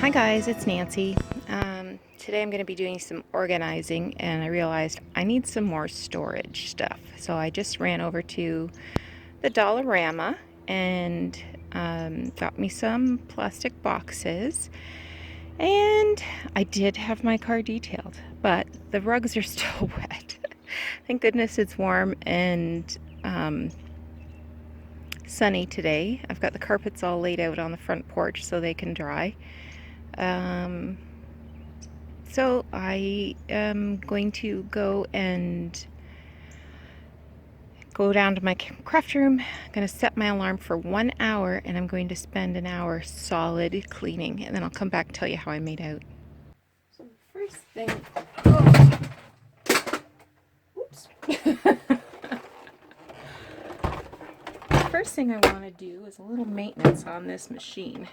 Hi guys, it's Nancy. Today I'm going to be doing some organizing and I realized I need some more storage stuff. So I just ran over to the Dollarama and got me some plastic boxes. And I did have my car detailed, but the rugs are still wet. Thank goodness it's warm and sunny today. I've got the carpets all laid out on the front porch so they can dry. So I am going to go down to my craft room. I'm going to set my alarm for 1 hour and I'm going to spend an hour solid cleaning, and then I'll come back and tell you how I made out. So the first thing, oops. The first thing I want to do is a little maintenance on this machine.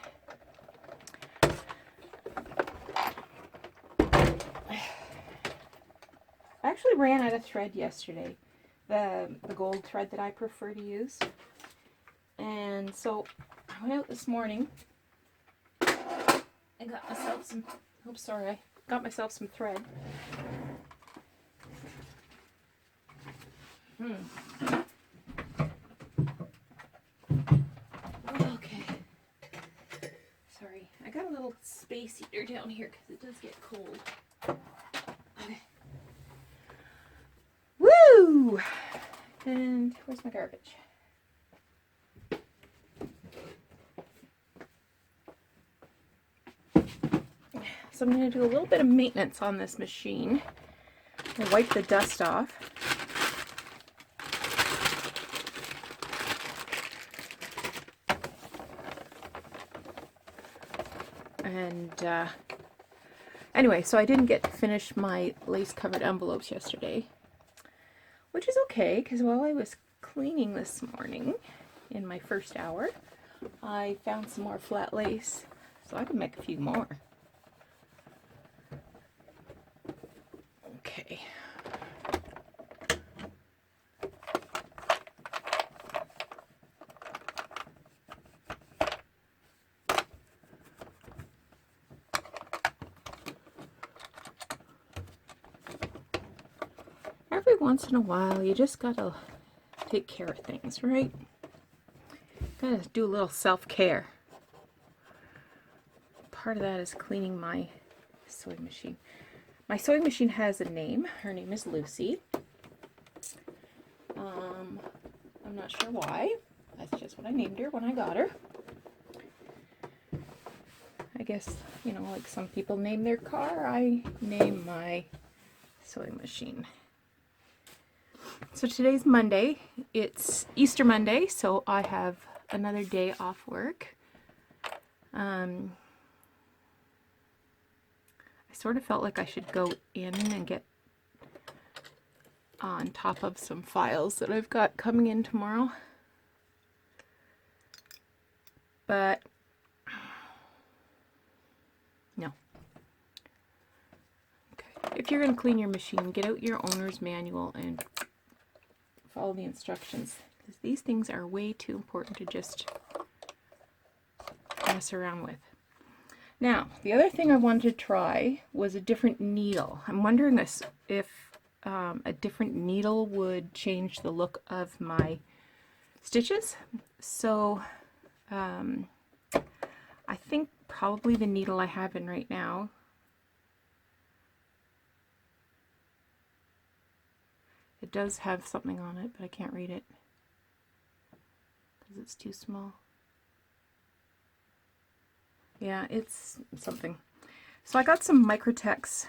I actually ran out of thread yesterday, the gold thread that I prefer to use. And so I went out this morning and got myself some, I got myself some thread. Okay. Sorry, I got a little space heater down here because it does get cold. Okay. Woo! And where's my garbage? So I'm going to do a little bit of maintenance on this machine. I'll wipe the dust off. And anyway, so I didn't get to finish my lace-covered envelopes yesterday, which is okay, because while I was cleaning this morning in my first hour, I found some more flat lace, so I can make a few more. Okay. Every once in a while, you just gotta take care of things, right? Gotta do a little self-care. Part of that is cleaning my sewing machine. My sewing machine has a name. Her name is Lucy. I'm not sure why. That's just what I named her when I got her. I guess, you know, like some people name their car, I name my sewing machine. So today's Monday. It's Easter Monday, so I have another day off work. I sort of felt like I should go in and get on top of some files that I've got coming in tomorrow. But no. Okay. If you're going to clean your machine, get out your owner's manual and follow the instructions, because these things are way too important to just mess around with. Now, the other thing I wanted to try was a different needle. I'm wondering if a different needle would change the look of my stitches. So I think probably the needle I have in right now, it does have something on it, but I can't read it because it's too small. Yeah, it's something. So I got some Microtex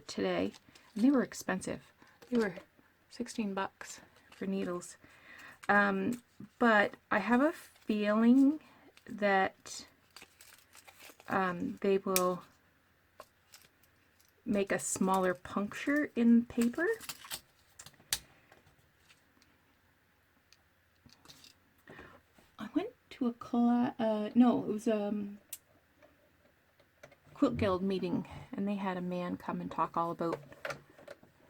today, and they were expensive. They were 16 bucks for needles. But I have a feeling that they will make a smaller puncture in paper. I went to a it was a Quilt Guild meeting, and they had a man come and talk all about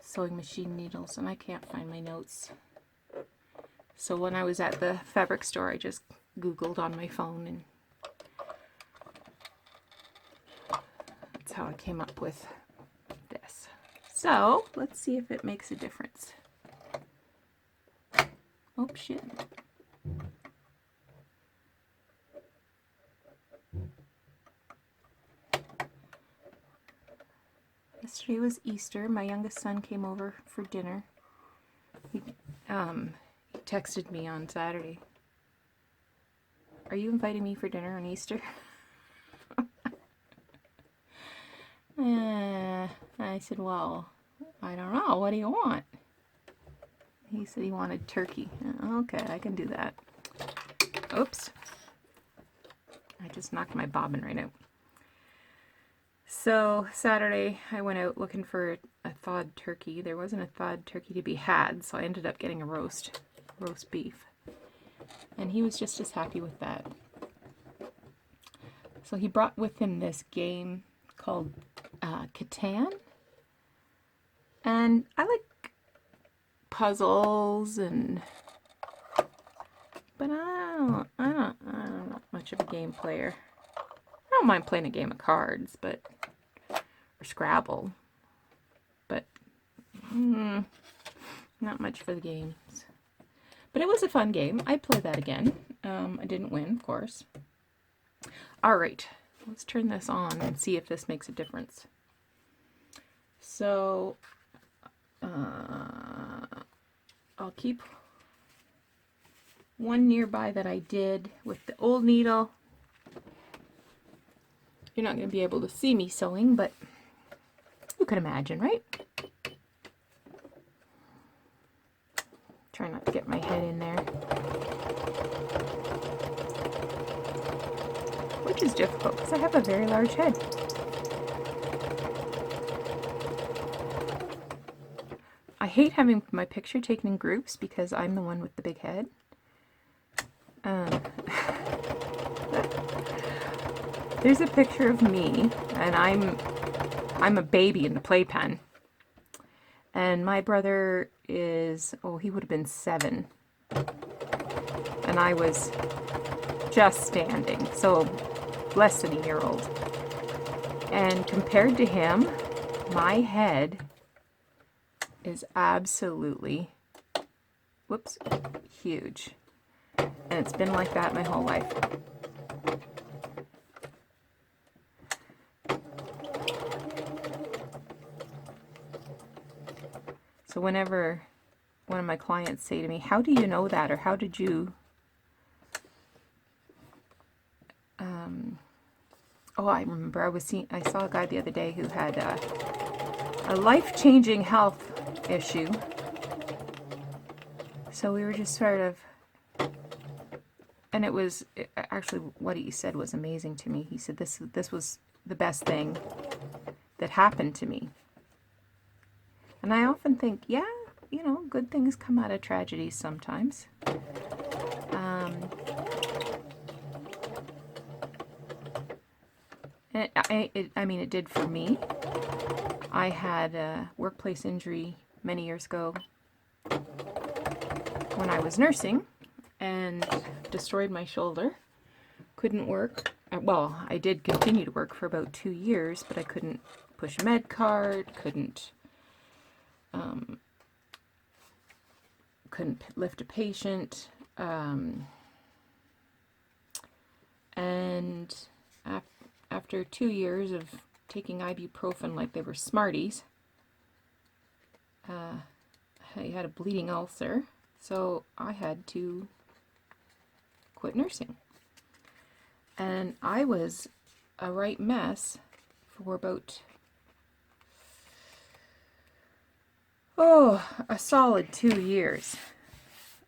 sewing machine needles, and I can't find my notes. So when I was at the fabric store, I just Googled on my phone, and how I came up with this. So let's see if it makes a difference. Oh shit. Yesterday was Easter. My youngest son came over for dinner. He texted me on Saturday. Are you inviting me for dinner on Easter? I said, well, I don't know. What do you want? He said he wanted turkey. Okay, I can do that. Oops. I just knocked my bobbin right out. So Saturday I went out looking for a thawed turkey. There wasn't a thawed turkey to be had, so I ended up getting a roast beef. And he was just as happy with that. So he brought with him this game called Catan. And I like puzzles but I'm not much of a game player. I don't mind playing a game of cards, or Scrabble, but not much for the games. But it was a fun game. I'd play that again. I didn't win, of course. All right, let's turn this on and see if this makes a difference. So I'll keep one nearby that I did with the old needle. You're not going to be able to see me sewing, but you can imagine, right? Try not to get my head in there. Which is difficult because I have a very large head. I hate having my picture taken in groups because I'm the one with the big head. There's a picture of me, and I'm a baby in the playpen. And my brother is, he would have been 7. And I was just standing, so less than a year old. And compared to him, my head is absolutely, huge. And it's been like that my whole life. So whenever one of my clients say to me, how do you know that? Or how did you... I remember I saw a guy the other day who had a life-changing health issue. So we were just sort of... And actually what he said was amazing to me. He said this was the best thing that happened to me. And I often think, yeah, good things come out of tragedies sometimes. It did for me. I had a workplace injury many years ago when I was nursing and destroyed my shoulder. Couldn't work. Well, I did continue to work for about 2 years, but I couldn't push a med cart, couldn't lift a patient, and after 2 years of taking ibuprofen like they were Smarties, I had a bleeding ulcer, so I had to quit nursing. And I was a right mess for about a solid 2 years.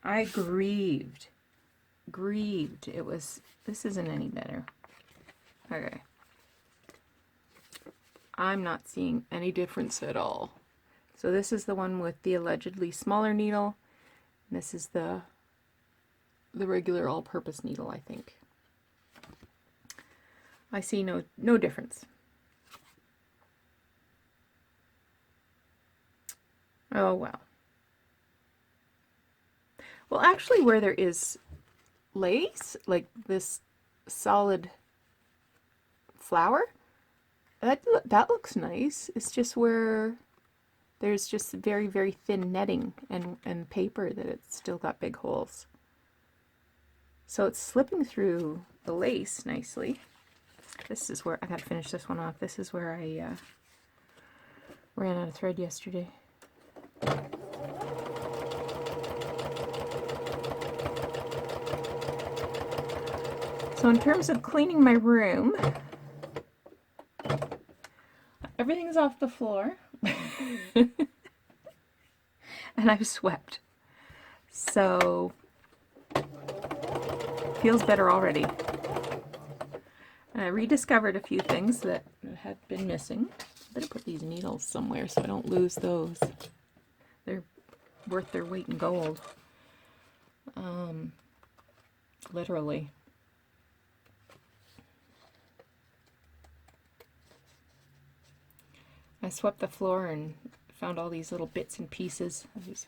I grieved. This isn't any better. Okay. I'm not seeing any difference at all. So this is the one with the allegedly smaller needle. And this is the regular all-purpose needle, I think. I see no difference. Oh, well. Well, actually, where there is lace, like this solid flower, that looks nice. It's just where there's just very, very thin netting and paper that it's still got big holes. So it's slipping through the lace nicely. This is where I gotta finish this one off. This is where I ran out of thread yesterday. So in terms of cleaning my room, everything's off the floor. And I've swept. So feels better already. And I rediscovered a few things that had been missing. Better put these needles somewhere so I don't lose those. They're worth their weight in gold. Literally. I swept the floor and found all these little bits and pieces, these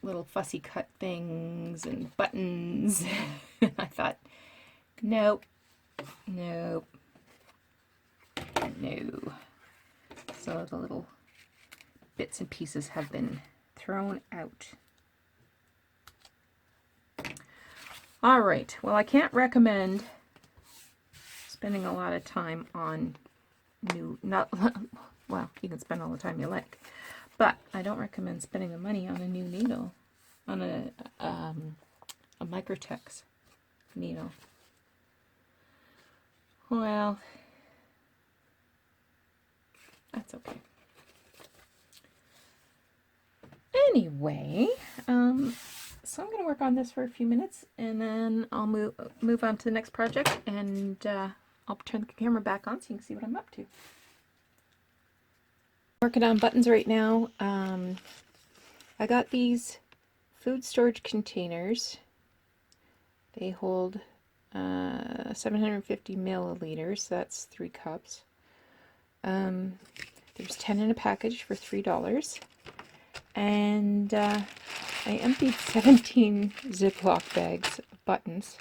little fussy cut things and buttons. I thought, nope, nope, no. So the little bits and pieces have been thrown out. All right, well, I can't recommend spending a lot of time on well, you can spend all the time you like, but I don't recommend spending the money on a new needle, on a Microtex needle. Well, that's okay. Anyway, so I'm going to work on this for a few minutes, and then I'll move on to the next project, and I'll turn the camera back on so you can see what I'm up to. Working on buttons right now. I got these food storage containers. They hold 750 milliliters. That's 3 cups. There's 10 in a package for $3. And I emptied 17 Ziploc bags of buttons.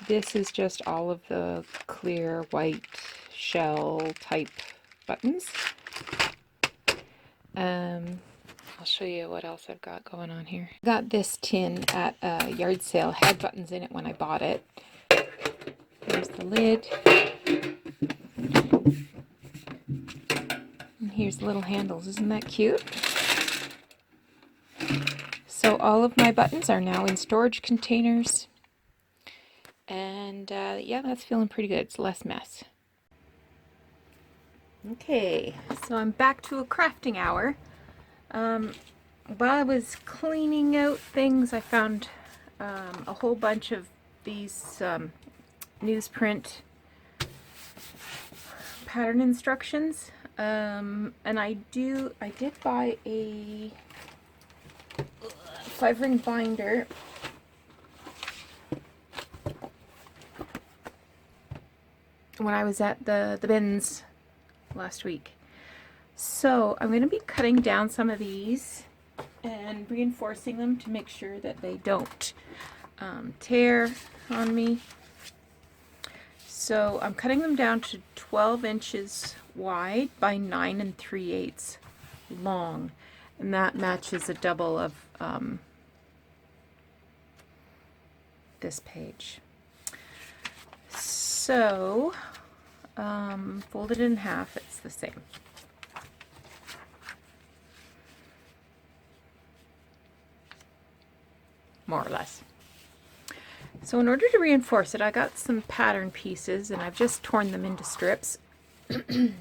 This is just all of the clear white shell type buttons. I'll show you what else I've got going on here. I got this tin at a yard sale. Had buttons in it when I bought it. There's the lid. And here's the little handles. Isn't that cute? So all of my buttons are now in storage containers. And yeah, that's feeling pretty good. It's less mess. Okay, so I'm back to a crafting hour. While I was cleaning out things, I found a whole bunch of these newsprint pattern instructions, and I did buy a 5-ring binder. When I was at the bins last week. So I'm going to be cutting down some of these and reinforcing them to make sure that they don't tear on me. So I'm cutting them down to 12 inches wide by 9 3/8 long, and that matches a double of this page. So fold it in half, it's the same. More or less. So in order to reinforce it, I got some pattern pieces and I've just torn them into strips. And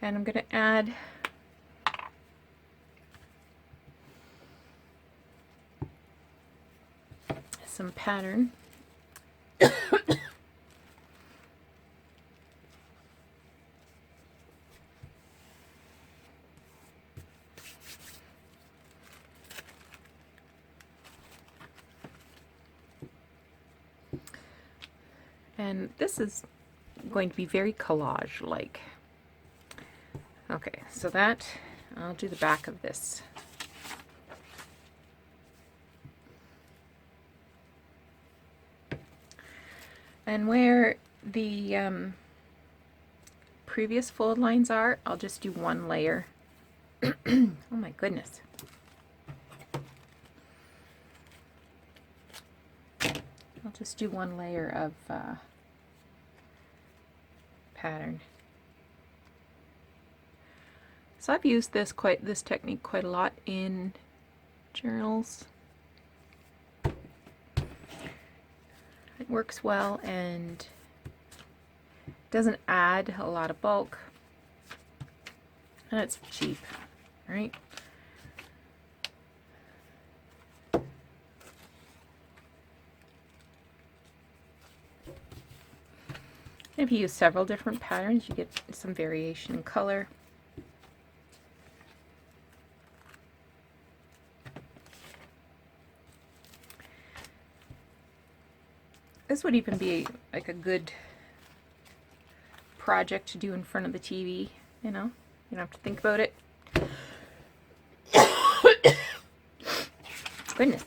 I'm going to add some pattern. And this is going to be very collage-like. Okay, so that, I'll do the back of this. And where the previous fold lines are, I'll just do one layer. Oh my goodness. I'll just do one layer of pattern. So I've used this technique quite a lot in journals. It works well and doesn't add a lot of bulk, and it's cheap, right? If you use several different patterns, you get some variation in color. This would even be like a good project to do in front of the TV, you know? You don't have to think about it. Goodness.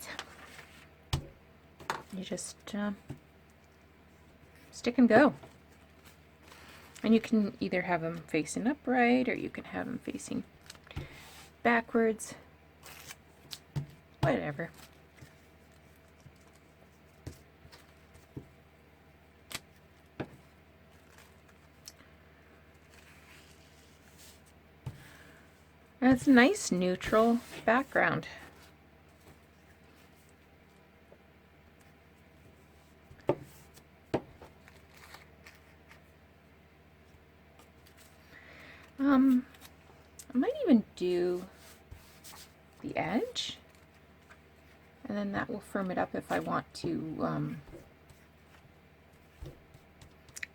You just stick and go. And you can either have them facing upright or you can have them facing backwards. Whatever. And it's a nice neutral background. I might even do the edge, and then that will firm it up if I want to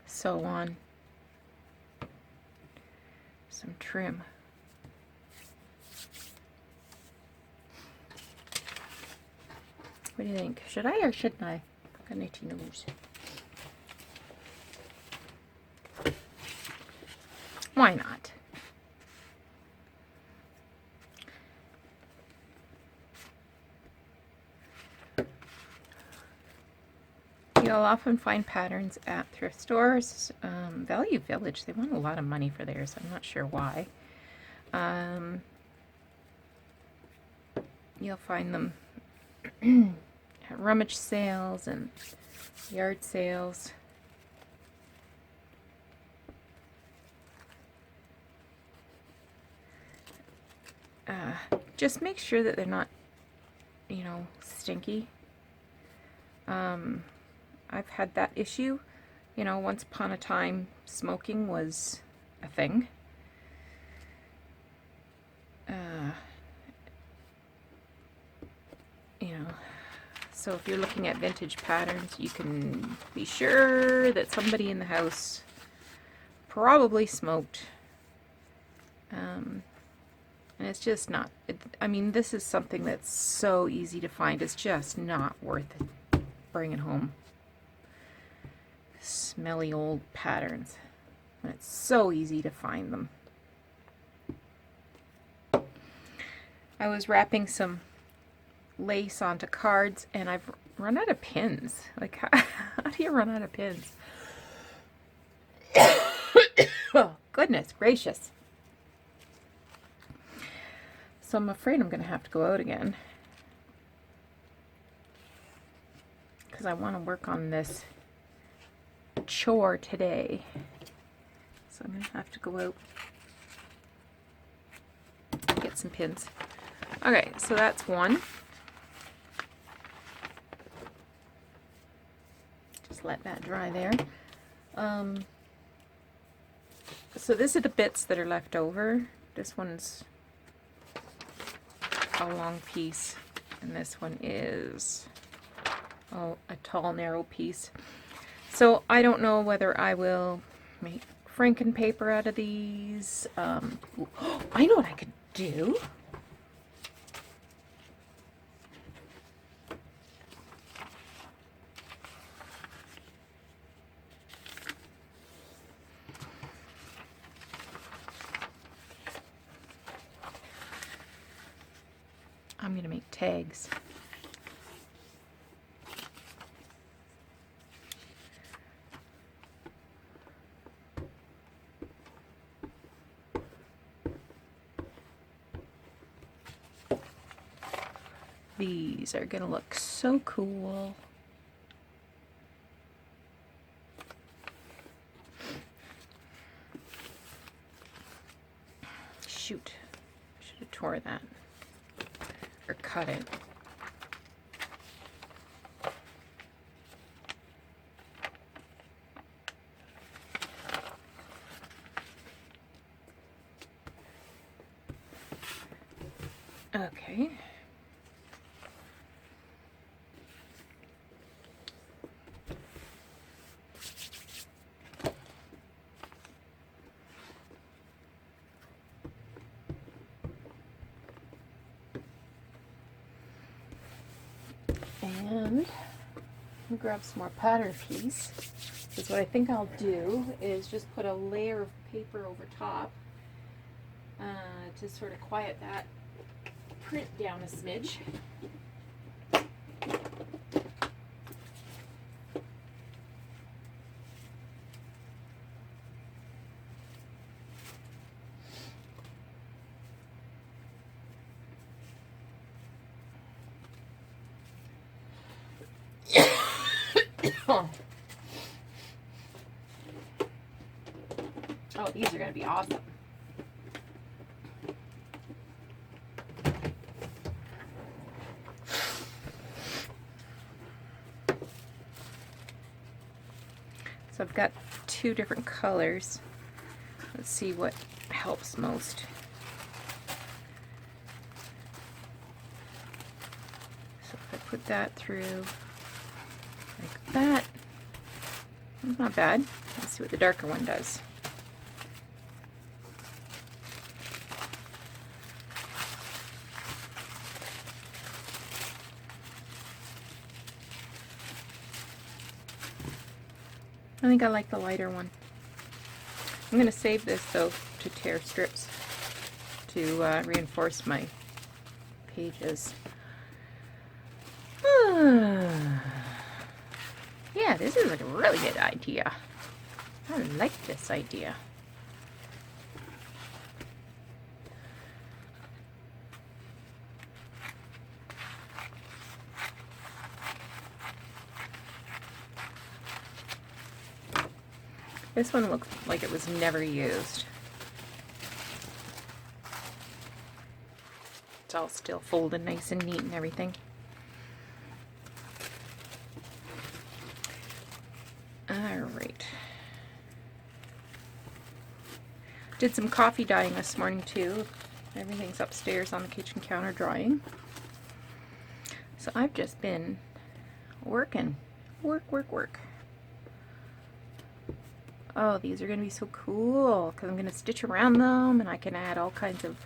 sew on some trim. What do you think? Should I or shouldn't I? Got an itchy nose. Why not? You'll often find patterns at thrift stores. Value Village, they want a lot of money for theirs. I'm not sure why. You'll find them at rummage sales and yard sales. Just make sure that they're not, you know, stinky. I've had that issue. You know, once upon a time, smoking was a thing. You know, so if you're looking at vintage patterns, you can be sure that somebody in the house probably smoked. And it's just not, I mean, this is something that's so easy to find. It's just not worth it bringing home smelly old patterns when it's so easy to find them. I was wrapping some lace onto cards and I've run out of pins. Like, how do you run out of pins? Oh, goodness gracious. So I'm afraid I'm going to have to go out again because I want to work on this chore today. So I'm going to have to go out and get some pins. Okay, so that's one. Just let that dry there. So these are the bits that are left over. This one's a long piece, and this one is a tall, narrow piece. So I don't know whether I will make Franken paper out of these. I know what I could do. I'm going to make tags. These are gonna look so cool. Shoot, I should have tore that or cut it. Okay. And I'll grab some more pattern piece, because what I think I'll do is just put a layer of paper over top to sort of quiet that print down a smidge. Oh, these are going to be awesome. So I've got two different colors. Let's see what helps most. So if I put that through like that, not bad. Let's see what the darker one does. I think I like the lighter one. I'm going to save this though to tear strips to reinforce my pages. Yeah, this is like a really good idea. I like this idea. This one looks like it was never used. It's all still folded nice and neat and everything. Alright. Did some coffee dyeing this morning too. Everything's upstairs on the kitchen counter drying. So I've just been working. Work. Oh, these are going to be so cool because I'm going to stitch around them and I can add all kinds of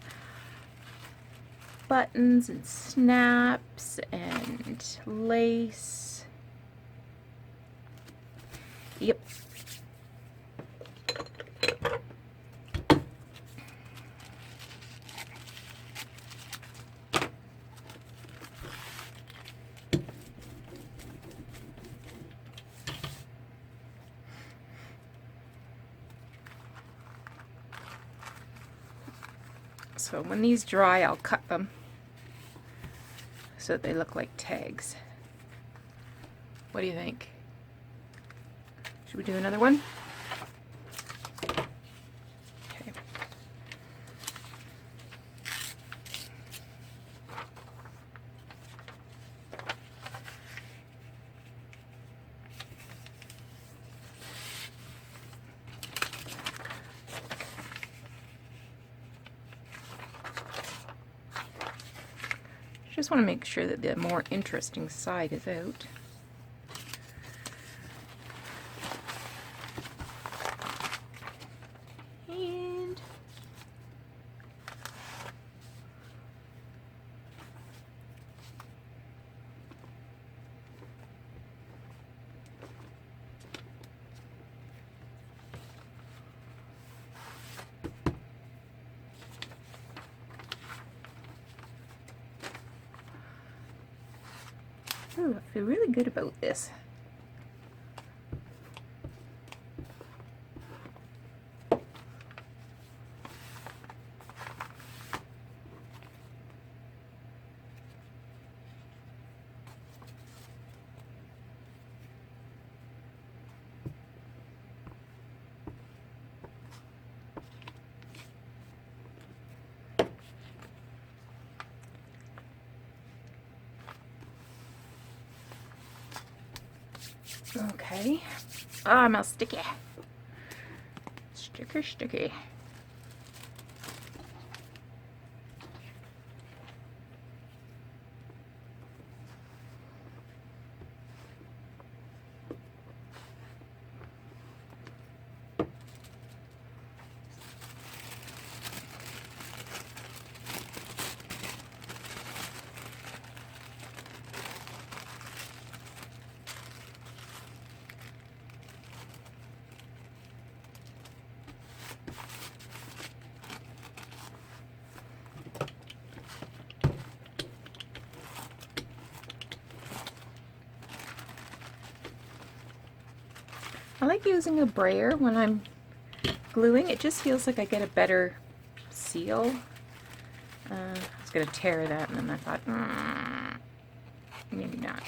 buttons and snaps and lace. Yep. So when these dry, I'll cut them so they look like tags. What do you think? Should we do another one? Okay. Just want to make sure that the more interesting side is out. And ooh, I feel really good about this. Okay. Oh, I'm all sticky. Sticky. I like using a brayer when I'm gluing. It just feels like I get a better seal. I was going to tear that, and then I thought, maybe not.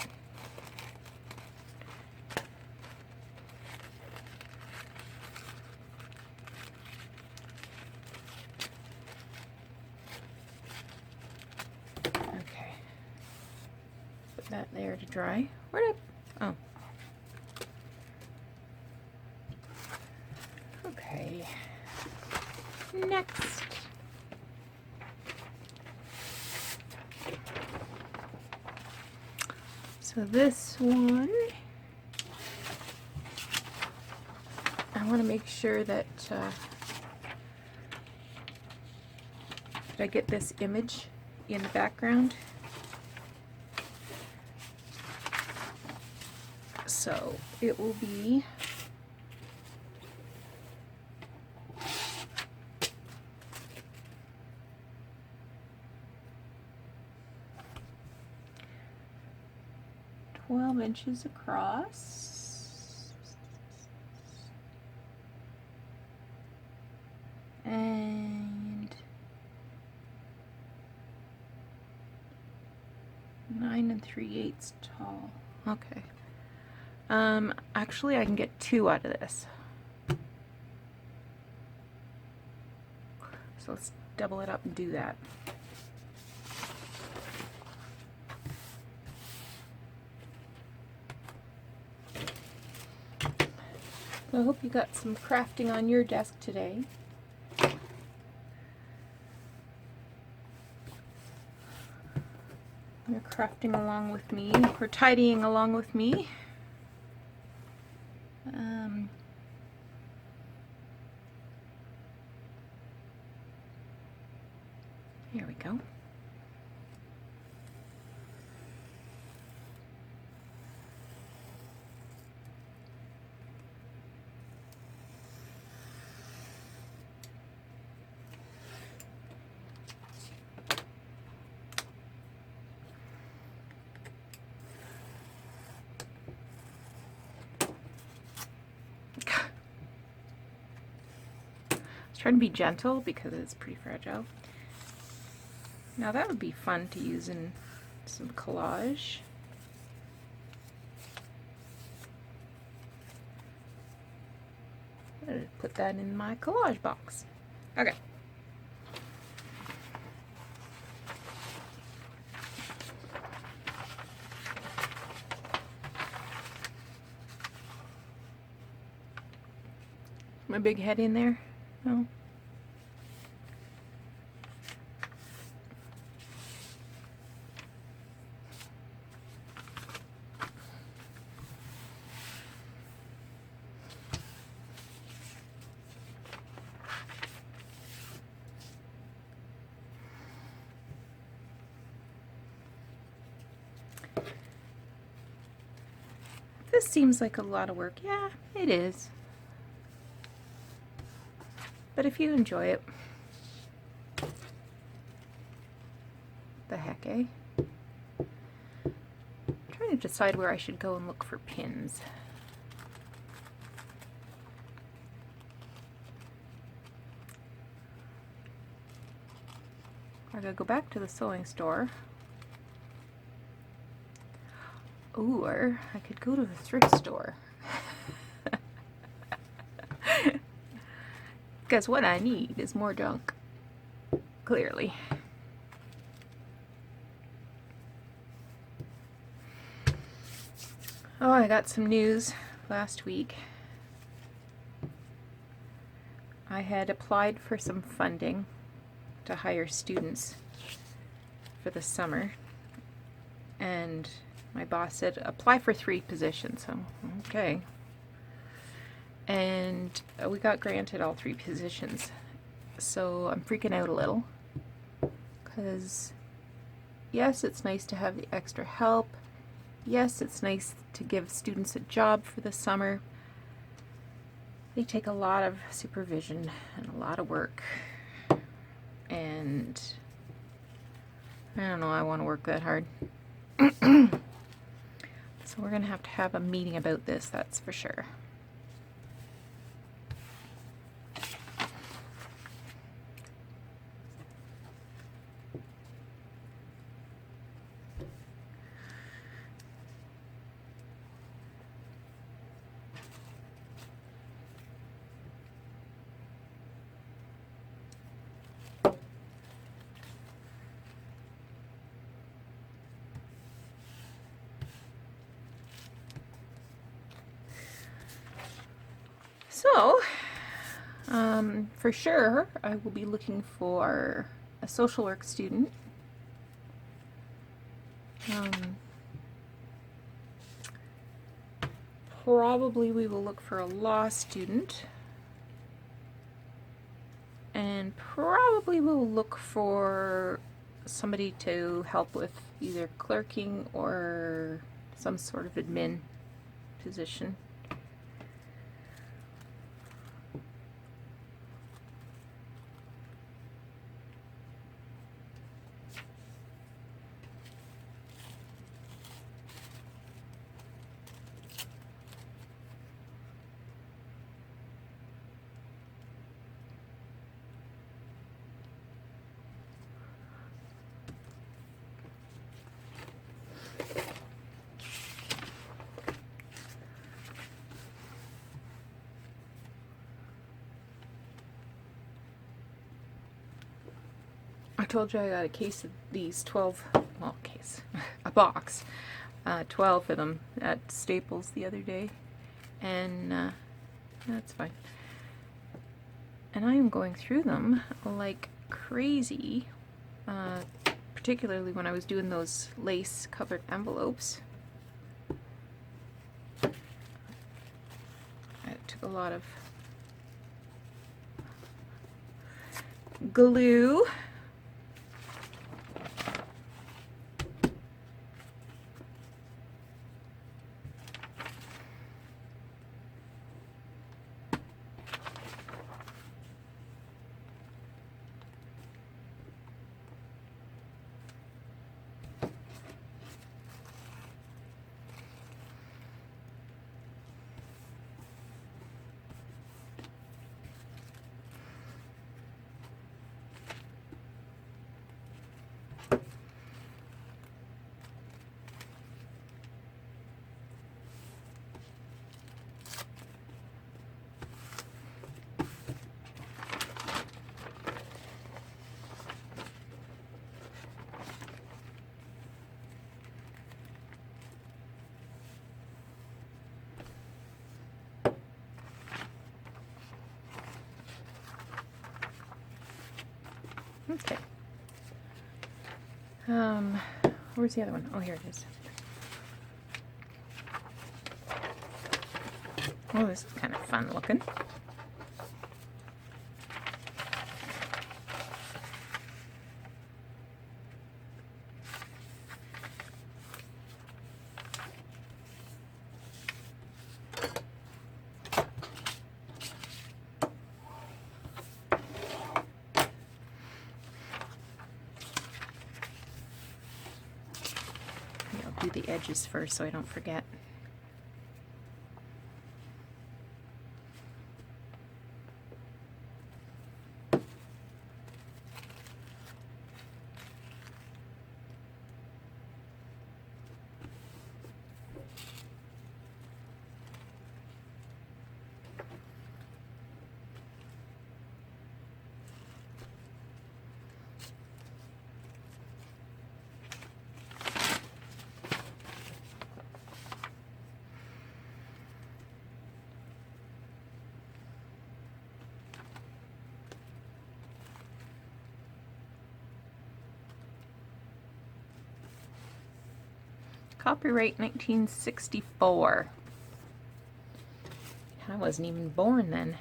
Okay. Put that there to dry. Where did I... Oh. Okay. Next. So this one, I want to make sure that I get this image in the background. So it will be inches across and 9 3/8 tall. Okay. Actually, I can get 2 out of this. So let's double it up and do that. I hope you got some crafting on your desk today. You're crafting along with me, or tidying along with me. Here we go. Trying to be gentle because it's pretty fragile. Now that would be fun to use in some collage. I'm gonna put that in my collage box. Okay. My big head in there? No. This seems like a lot of work. Yeah, it is. But if you enjoy it, the heck, eh? I'm trying to decide where I should go and look for pins. I gotta go back to the sewing store. Or I could go to the thrift store. Because what I need is more junk, clearly. Oh, I got some news last week. I had applied for some funding to hire students for the summer, and my boss said apply for 3 positions. So, okay. And we got granted all 3 positions. So I'm freaking out a little because yes, it's nice to have the extra help. Yes, it's nice to give students a job for the summer. They take a lot of supervision and a lot of work. And I don't know, I want to work that hard. So we're going to have a meeting about this, that's for sure. So, for sure, I will be looking for a social work student. Probably we will look for a law student. And probably we'll look for somebody to help with either clerking or some sort of admin position. I told you I got a case of these 12, well, case, a box, 12 of them at Staples the other day, and that's fine. And I am going through them like crazy, particularly when I was doing those lace covered envelopes. It took a lot of glue. Okay. Where's the other one? Oh, here it is. Oh, this is kind of fun looking. I'll do the edges first so I don't forget. Copyright 1964. I wasn't even born then.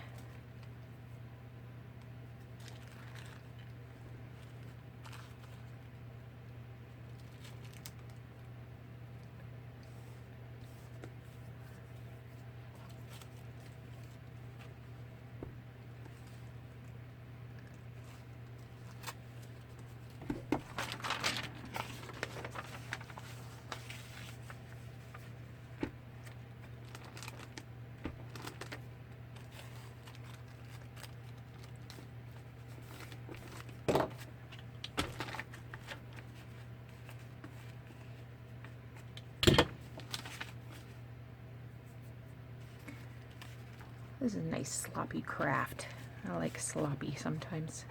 This is a nice sloppy craft. I like sloppy sometimes.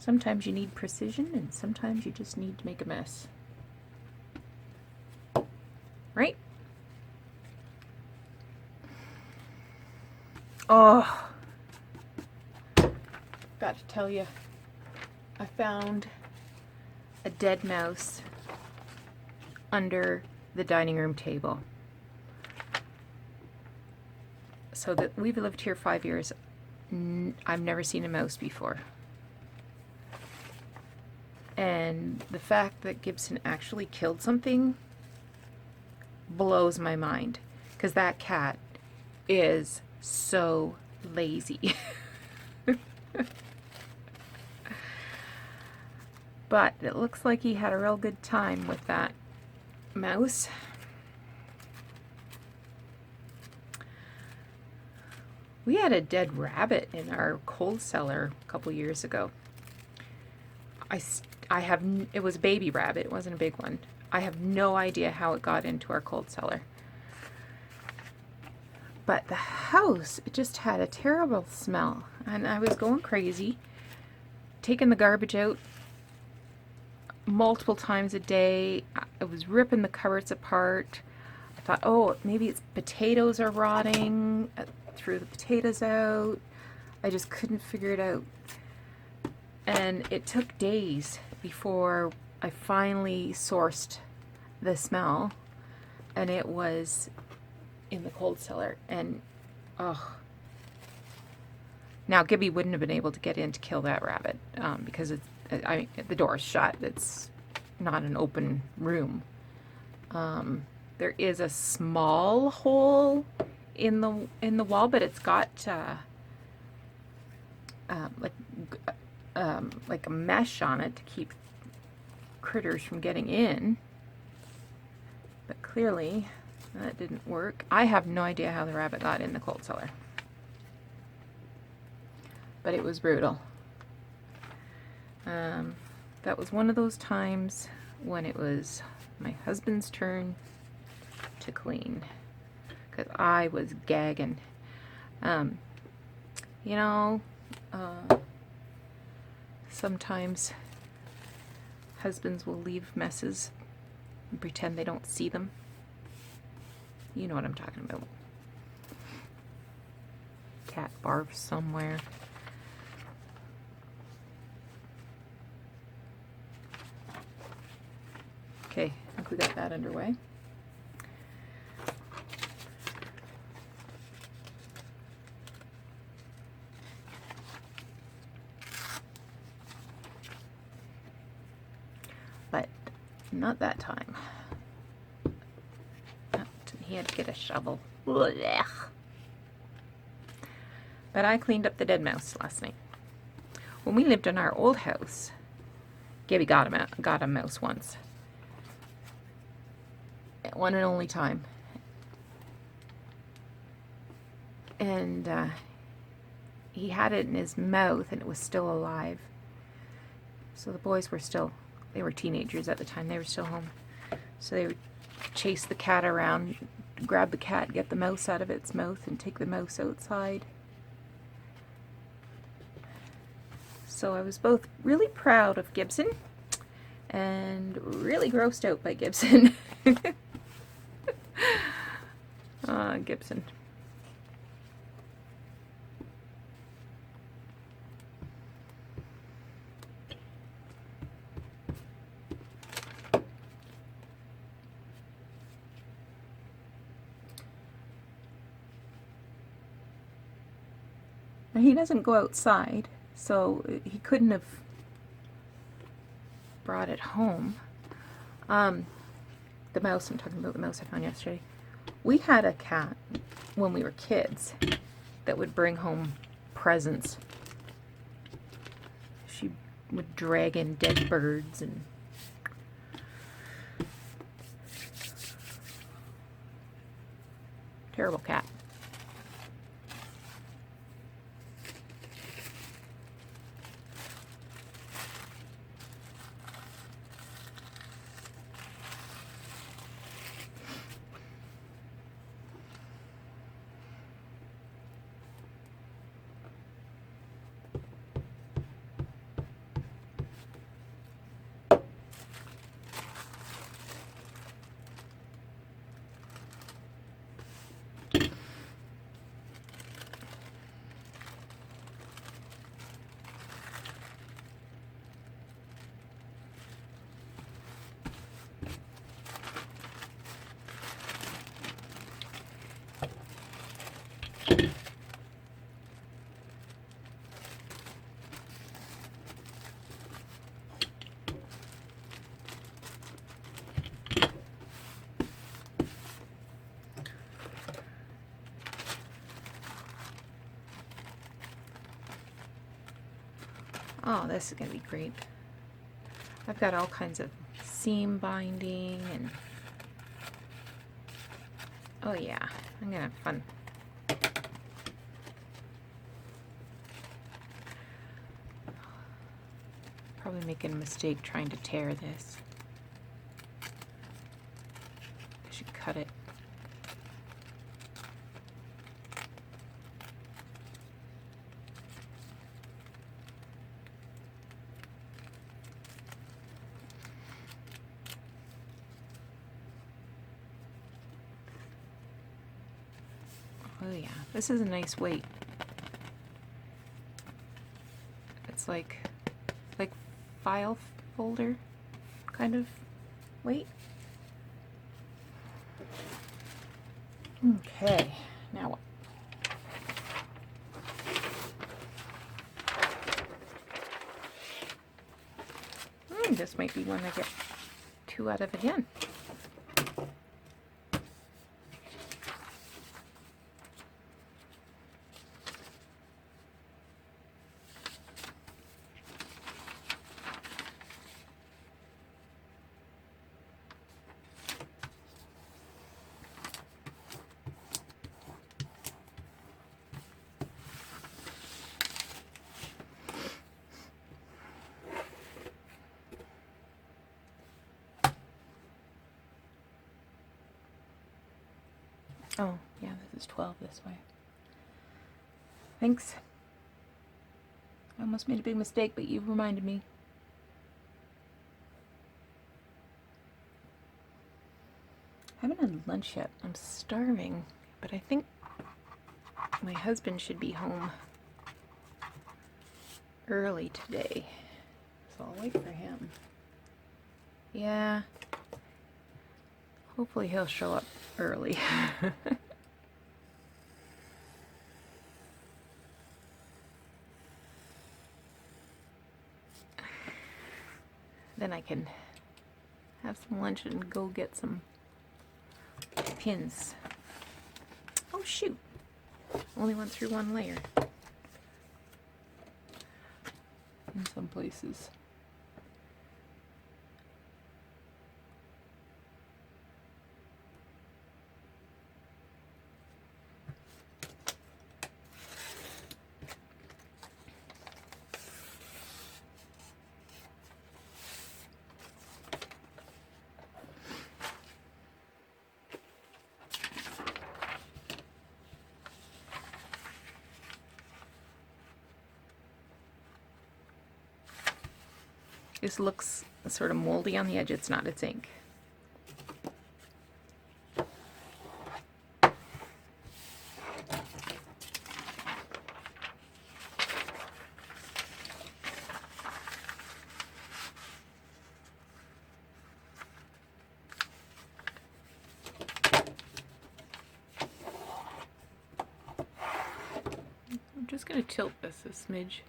Sometimes you need precision and sometimes you just need to make a mess. Right? Oh, got to tell you, I found a dead mouse under the dining room table. So that we've lived here 5 years. I've never seen a mouse before. And the fact that Gibson actually killed something blows my mind. Because that cat is so lazy. But it looks like he had a real good time with that mouse. We had a dead rabbit in our cold cellar a couple years ago. It was a baby rabbit, it wasn't a big one. I have no idea how it got into our cold cellar. But the house, it just had a terrible smell. And I was going crazy, taking the garbage out multiple times a day. I was ripping the cupboards apart. I thought, oh, maybe it's potatoes are rotting. Threw the potatoes out. I just couldn't figure it out. And it took days before I finally sourced the smell, and it was in the cold cellar. And oh, now Gibby wouldn't have been able to get in to kill that rabbit because the door is shut. It's not an open room. There is a small hole in the wall, but it's got like a mesh on it to keep critters from getting in. But clearly that didn't work. I have no idea how the rabbit got in the cold cellar, but it was brutal. That was one of those times when it was my husband's turn to clean, because I was gagging. You know, sometimes husbands will leave messes and pretend they don't see them. You know what I'm talking about. Cat barfs somewhere. Okay, I think we got that underway. But not that time. He had to get a shovel. Blech. But I cleaned up the dead mouse last night. When we lived in our old house, Gabby got a mouse once. One and only time. And he had it in his mouth and it was still alive. So the boys were they were teenagers at the time, they were still home. So they would chase the cat around, grab the cat, get the mouse out of its mouth and take the mouse outside. So I was both really proud of Gibson and really grossed out by Gibson. Gibson. Now he doesn't go outside, so he couldn't have brought it home. The mouse, I'm talking about the mouse I found yesterday. We had a cat when we were kids that would bring home presents. She would drag in dead birds and terrible cat. Oh, this is going to be great. I've got all kinds of seam binding and oh yeah, I'm going to have fun. Probably making a mistake trying to tear this. I should cut it. Oh yeah, this is a nice weight. It's like file folder kind of weight. Okay, now what? This might be one I get 2 out of again. Oh, yeah, this is 12 this way. Thanks. I almost made a big mistake, but you reminded me. I haven't had lunch yet. I'm starving, but I think my husband should be home early today, so I'll wait for him. Yeah. Hopefully he'll show up early. Then I can have some lunch and go get some pins. Oh shoot! Only went through one layer. In some places. This looks sort of moldy on the edge. It's not, it's ink. just going to tilt this a smidge.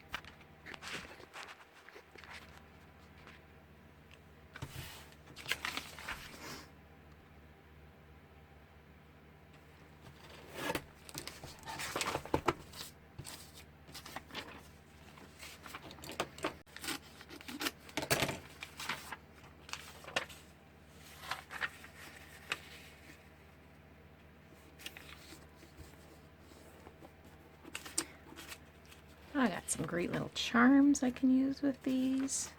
I got some great little charms I can use with these.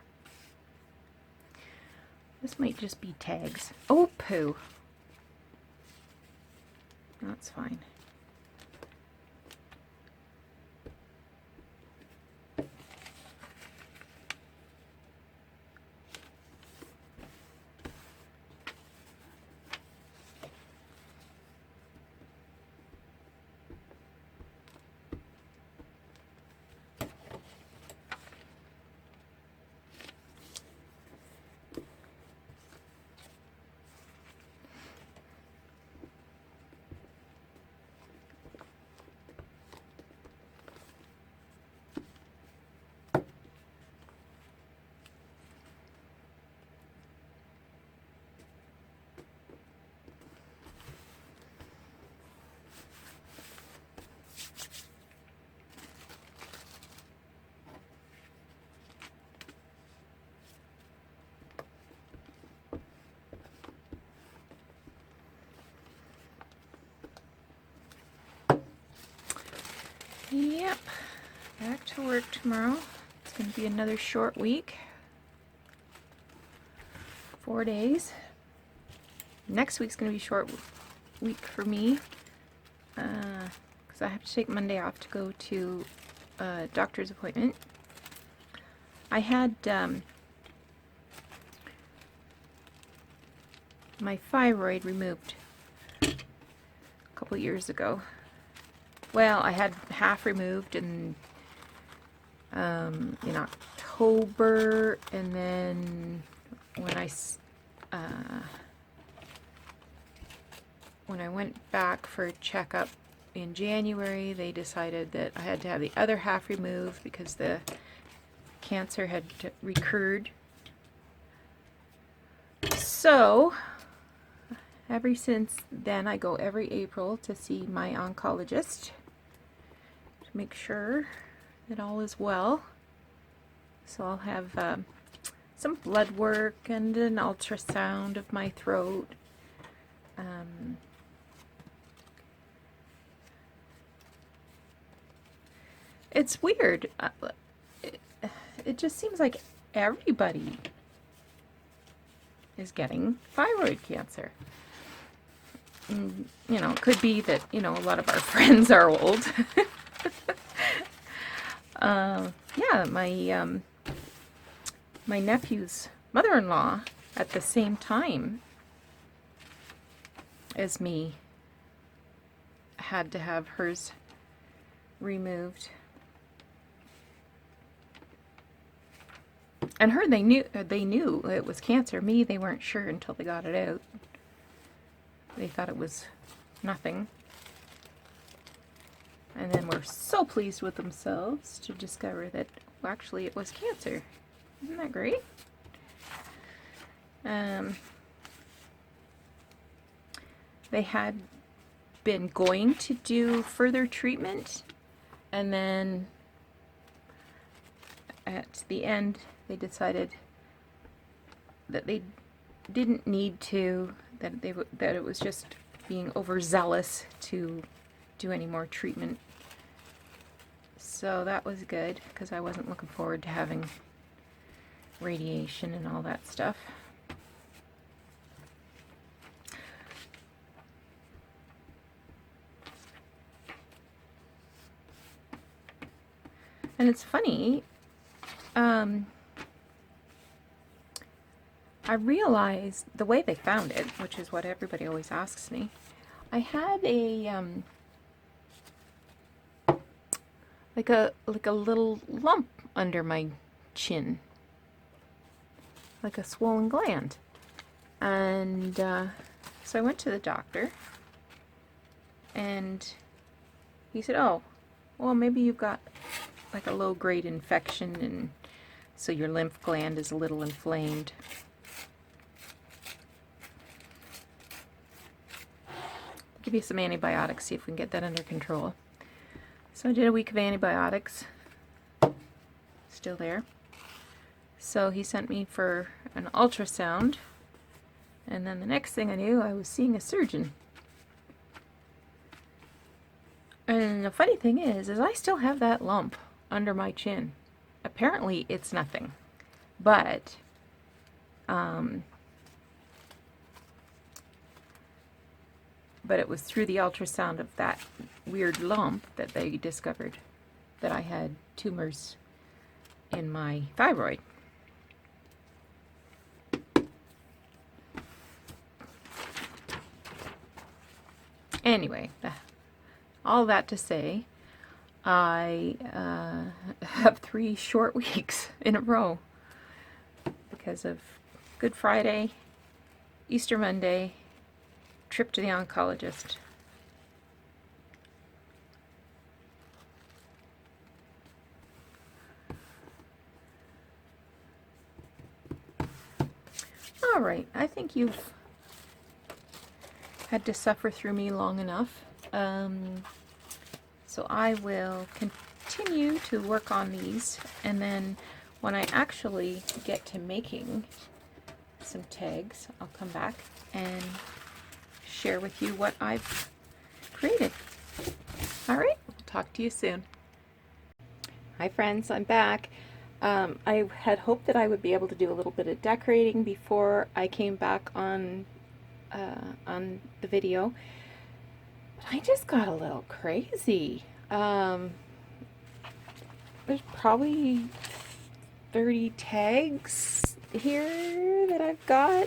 This might just be tags. Oh, poo. That's fine. Yep, back to work tomorrow. It's going to be another short week. 4 days. Next week's going to be a short week for me because I have to take Monday off to go to a doctor's appointment. I had my thyroid removed a couple years ago. Well, I had half removed in October, and then when I went back for a checkup in January, they decided that I had to have the other half removed because the cancer had recurred. So ever since then, I go every April to see my oncologist to make sure that all is well. So I'll have some blood work and an ultrasound of my throat. It's weird. It just seems like everybody is getting thyroid cancer. And, it could be that, a lot of our friends are old. Yeah, my nephew's mother-in-law at the same time as me had to have hers removed. And they knew it was cancer. Me, they weren't sure until they got it out. They thought it was nothing. And then were so pleased with themselves to discover that, well, actually it was cancer. Isn't that great? They had been going to do further treatment, and then at the end they decided that they didn't need to, that it was just being overzealous to do any more treatment. So that was good, because I wasn't looking forward to having radiation and all that stuff. And it's funny, I realized the way they found it, which is what everybody always asks me. I had a like a little lump under my chin, like a swollen gland, and so I went to the doctor, and he said, "Oh, well, maybe you've got like a low-grade infection, and so your lymph gland is a little inflamed. Give you some antibiotics, see if we can get that under control. So I did a week of antibiotics. Still there. So he sent me for an ultrasound, and then the next thing I knew, I was seeing a surgeon. And the funny thing is I still have that lump under my chin. Apparently it's nothing, but it was through the ultrasound of that weird lump that they discovered that I had tumors in my thyroid. Anyway, all that to say, I have 3 short weeks in a row because of Good Friday, Easter Monday, trip to the oncologist. All right, I think you've had to suffer through me long enough. So I will continue to work on these, and then when I actually get to making some tags, I'll come back and share with you what I've created. All right, we'll talk to you soon. Hi friends, I'm back. I had hoped that I would be able to do a little bit of decorating before I came back on the video. I just got a little crazy. There's probably 30 tags here that I've got.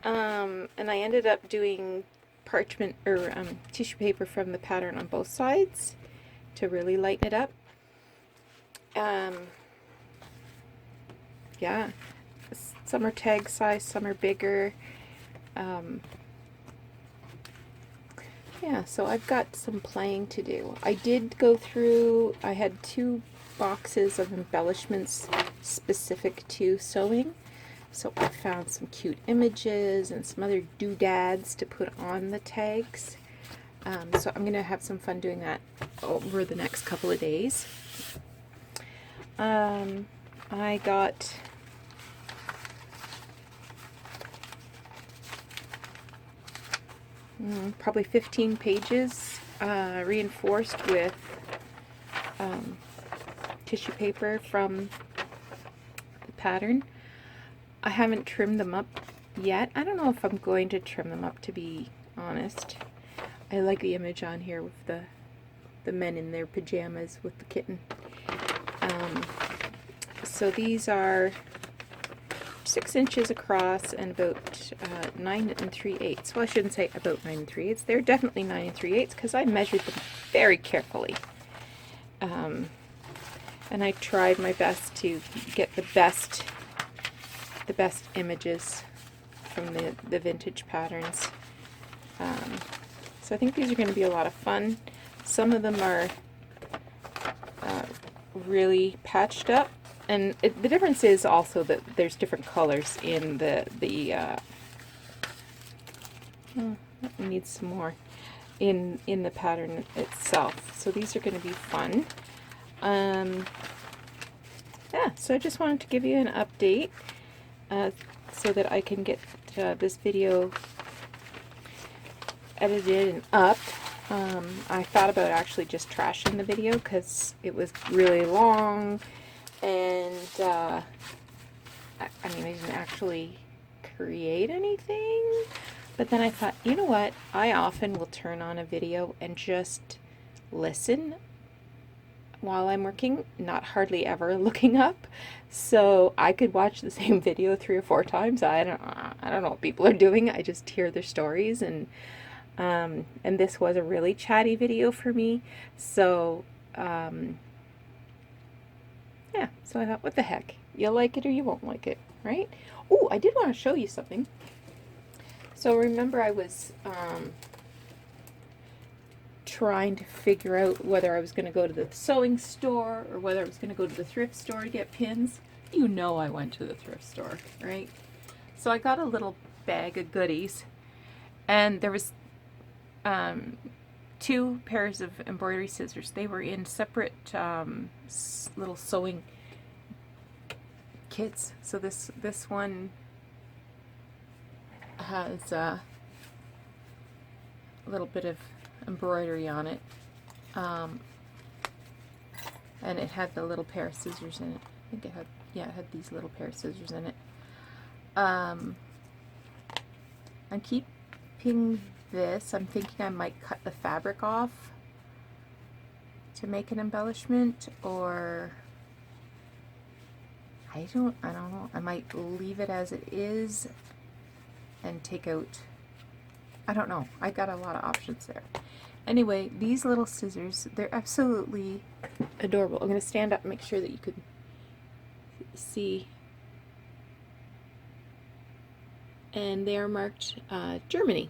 And I ended up doing parchment or tissue paper from the pattern on both sides to really lighten it up. Yeah, some are tag size, some are bigger. Yeah, so I've got some playing to do. I did go through, I had 2 boxes of embellishments specific to sewing. So I found some cute images and some other doodads to put on the tags. So I'm going to have some fun doing that over the next couple of days. I got probably 15 pages reinforced with tissue paper from the pattern. I haven't trimmed them up yet. I don't know if I'm going to trim them up, to be honest. I like the image on here with the men in their pajamas with the kitten. So these are 6 inches across and about 9 3/8. Well, I shouldn't say about 9 3/8. They're definitely 9 3/8 because I measured them very carefully. And I tried my best to get the best images from the vintage patterns. So I think these are going to be a lot of fun. Some of them are really patched up. And the difference is also that there's different colors in the oh, that needs some more in the pattern itself. So these are going to be fun. Yeah, so I just wanted to give you an update so that I can get this video edited and up. I thought about actually just trashing the video because it was really long. And, I mean, I didn't actually create anything, but then I thought, you know what, I often will turn on a video and just listen while I'm working, not hardly ever looking up, so I could watch the same video 3 or 4 times. I don't know what people are doing, I just hear their stories, and this was a really chatty video for me, so, yeah, so I thought, what the heck? You'll like it or you won't like it, right? Oh, I did want to show you something. So remember I was trying to figure out whether I was going to go to the sewing store or whether I was going to go to the thrift store to get pins. You know I went to the thrift store, right? So I got a little bag of goodies, and there was 2 pairs of embroidery scissors. They were in separate little sewing kits. So this one has a little bit of embroidery on it, and it had the little pair of scissors in it. I think it had, yeah, it had these little pair of scissors in it. I'm keeping this. I'm thinking I might cut the fabric off to make an embellishment, or I don't know. I might leave it as it is and take out, I don't know. I got a lot of options there. Anyway, these little scissors, they're absolutely adorable. I'm going to stand up and make sure that you could see. And they are marked Germany.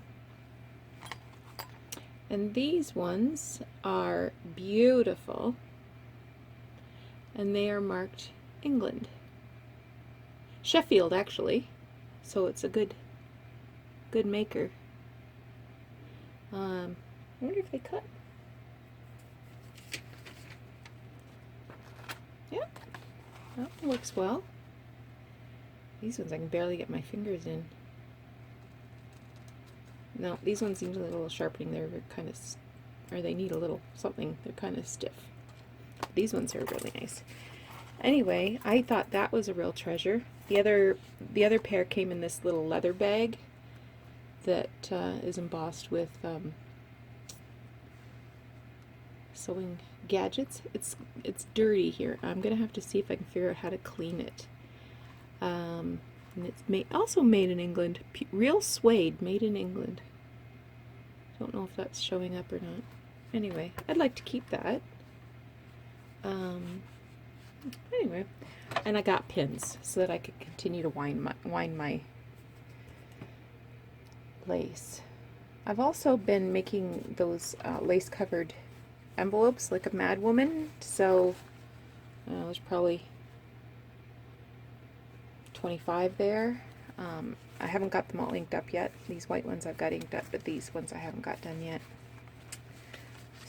And these ones are beautiful, and they are marked England. Sheffield, actually. So it's a good maker. I wonder if they cut. Yeah, that works well. These ones I can barely get my fingers in. No, these ones need a little sharpening. They're kind of, or they need a little something. They're kind of stiff. These ones are really nice. Anyway, I thought that was a real treasure. The other pair came in this little leather bag that is embossed with sewing gadgets. It's dirty here. I'm gonna have to see if I can figure out how to clean it. And it's also made in England. Real suede, made in England. Don't know if that's showing up or not. Anyway, I'd like to keep that. Anyway, and I got pins so that I could continue to wind my lace. I've also been making those lace-covered envelopes like a mad woman. So there's probably 25 there. I haven't got them all inked up yet. These white ones I've got inked up, but these ones I haven't got done yet.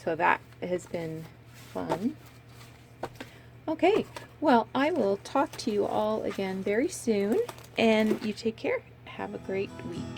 So that has been fun. Okay, well, I will talk to you all again very soon, and you take care. Have a great week.